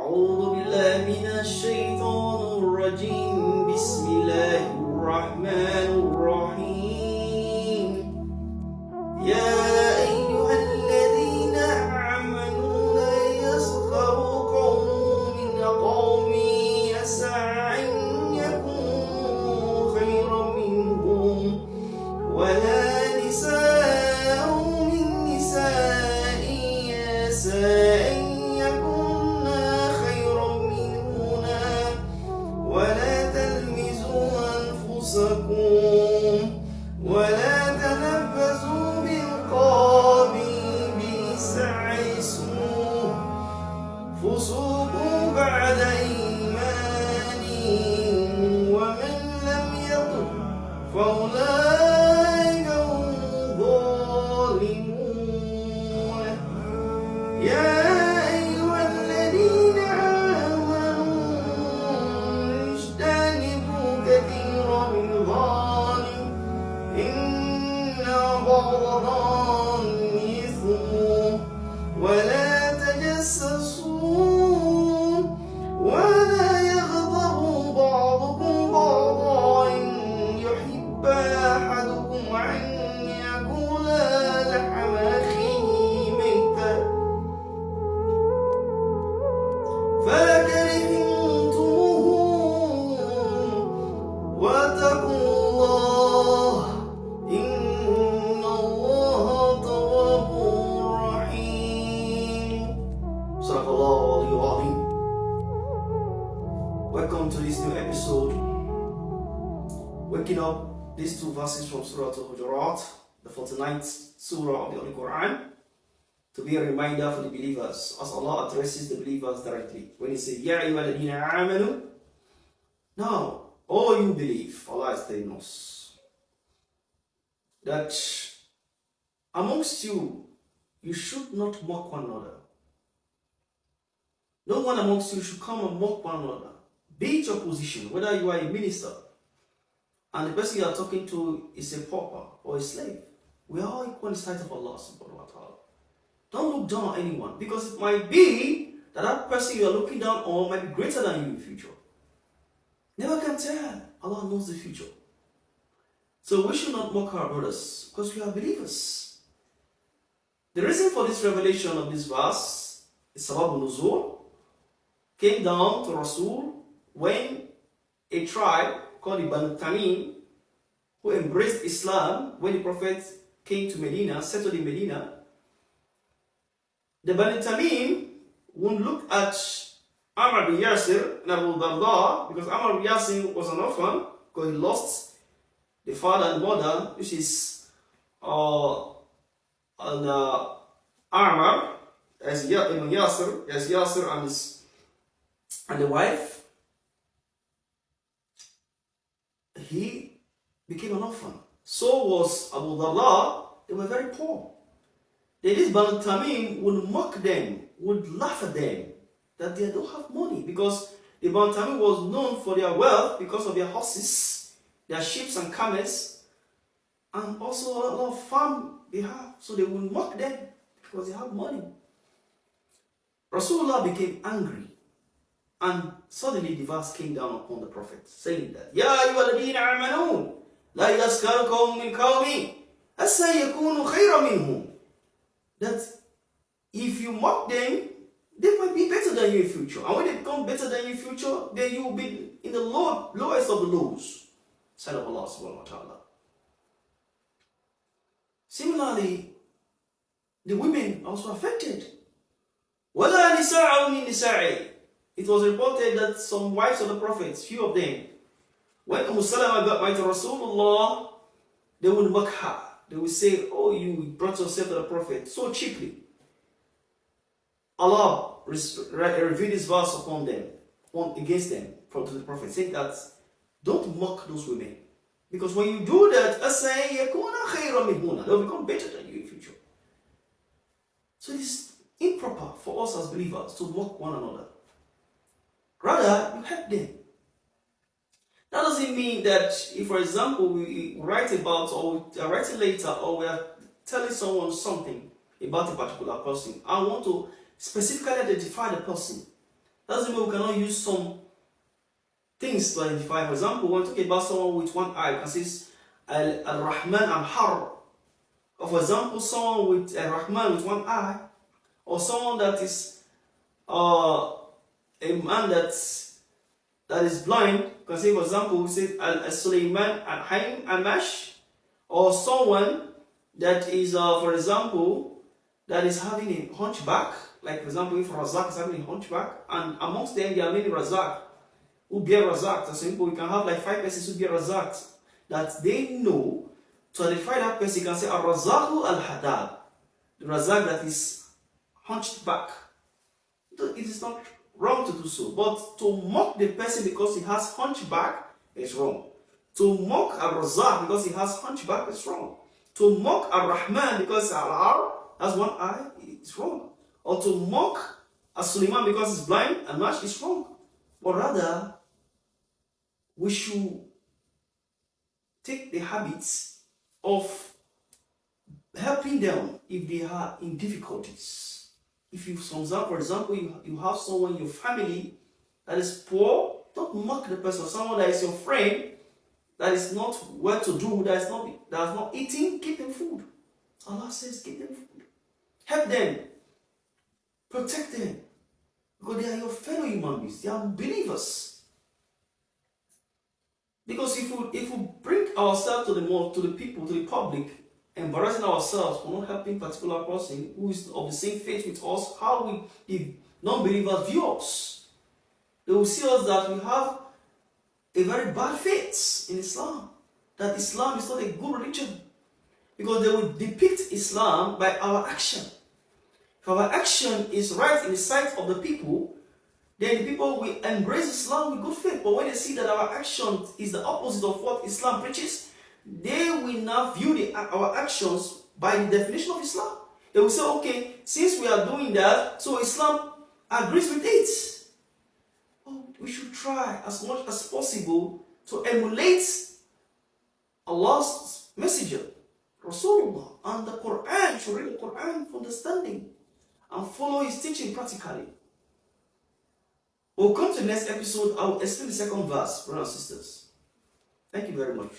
أعوذ بالله من الشيطان الرجيم بسم الله الرحمن الرحيم يا أيها الذين آمنوا لا يسخروا قوم من قوم عسى أن يكونوا خيرا منهم ولا نساء من نساء عسى أن يكن خيرا منهن ولا تلمزوا أنفسكم ولا تنبذوا بالقول بئس الاسم فسوق بعد إيمانهم ومن لم يتب فأولئك هم الظالمون يا أيها الذين آمنوا اجتنبوا كثيرا من الظالم إن بعض الظن إثم ولا تجسسوا ولا يغضب بعضكم بعضا إن يحب أحدكم أن يأكل لحم أخيه ميتا فكرهتموه واتقوا الله إن الله تواب رحيم. صدق الله العلي العظيم. Welcome to this new episode. Waking up these two verses from Surah Al-Hujurat, the 49th Surah of the Holy Quran, to be a reminder for the believers as Allah addresses the believers directly. When He says, Ya ayyuhalladhina amanu, now, all you believe, Allah is telling us that amongst you, you should not mock one another. No one amongst you should come and mock one another. Be it your position, whether you are a minister and the person you are talking to is a pauper or a slave. We are all equal in the sight of Allah subhanahu wa ta'ala. Don't look down on anyone, because it might be that that person you are looking down on might be greater than you in the future. Never can tell. Allah knows the future. So we should not mock our brothers, because we are believers. The reason for this revelation of this verse is Sabab Nuzul came down to Rasul when a tribe called the Banu Tamim, who embraced Islam when the Prophet came to Medina, settled in Medina. The Banu Tamim would look at Ammar bin Yasir and Abu Darda, because Ammar bin Yasir was an orphan, because he lost the father and mother, which is Ammar, as Ibn Yasir, as Yasir and the wife. He became an orphan. So was Abu Darda. They were very poor. This Banu Tamim would mock them, would laugh at them, that they don't have money, because the Banu Tamim was known for their wealth because of their horses, their sheep and camels, and also a lot of farm they have. So they would mock them because they have money. Rasulullah became angry, and suddenly the verse came down upon the Prophet, saying that, Ya ayyuhalladhina amanu, la yaskar qawmun min qawmin, asa yakunu khayran minhum. That if you mock them, they might be better than you in future. And when they become better than you in future, then you will be in the lowest of the lows. Side of Allah subhanahu wa ta'ala. Similarly, the women also affected. وَلَا نِسَاءٌ مِّن نِسَاءٍ. It was reported that some wives of the prophets, few of them, when Salama got married to Rasulullah, they would mock her. They will say, oh, you brought yourself to the Prophet so cheaply. Allah revealed this verse upon them, against them, to the Prophet, saying that, don't mock those women. Because when you do that, they'll become better than you in the future. So it is improper for us as believers to mock one another. Rather, you help them. That doesn't mean that if, for example, we write about, or we are writing later, or we are telling someone something about a particular person, I want to specifically identify the person Doesn't mean we cannot use some things to identify. For example, when talking about someone with one eye, you can say Al-Rahman al-Har. Or for example, someone with a Rahman with one eye, or someone that is a man that is blind. You can say, for example, we say Al-Sulaiman al-Haim al-Mash, or someone that is, for example, that is having a hunchback. Like, for example, if Razak is having a hunchback, and amongst them there are many Razak who bear Razak. For example, we can have like 5 persons who bear Razak, that they know. To identify that person, you can say Al-Razaku al-Hadad, the Razak that is hunched back. It is not wrong to do so, but to mock the person because he has hunchback is wrong. To mock Al-Razak because he has hunchback is wrong. To mock Al-Rahman because Al-Ar has one eye is wrong. Or to mock Al-Suleiman because he's blind and much is wrong. But rather, we should take the habits of helping them if they are in difficulties. If you, for example, you have someone in your family that is poor, don't mock the person. Someone that is your friend that is not well to do, that is not eating, give them food. Allah says, give them food. Help them. Protect them. Because they are your fellow human beings. They are believers. Because if we bring ourselves to the people, to the public, embarrassing ourselves for not helping a particular person who is of the same faith with us, how will the non-believers view us? They will see us that we have a very bad faith in Islam. That Islam is not a good religion. Because they will depict Islam by our action. If our action is right in the sight of the people, then the people will embrace Islam with good faith. But when they see that our action is the opposite of what Islam preaches, they will now view our actions by the definition of Islam. They will say, okay, since we are doing that, so Islam agrees with it. Oh, we should try as much as possible to emulate Allah's messenger, Rasulullah, and the Quran. Should read the Quran for understanding and follow his teaching practically. We'll come to the next episode. I will explain the second verse, brothers and sisters. Thank you very much.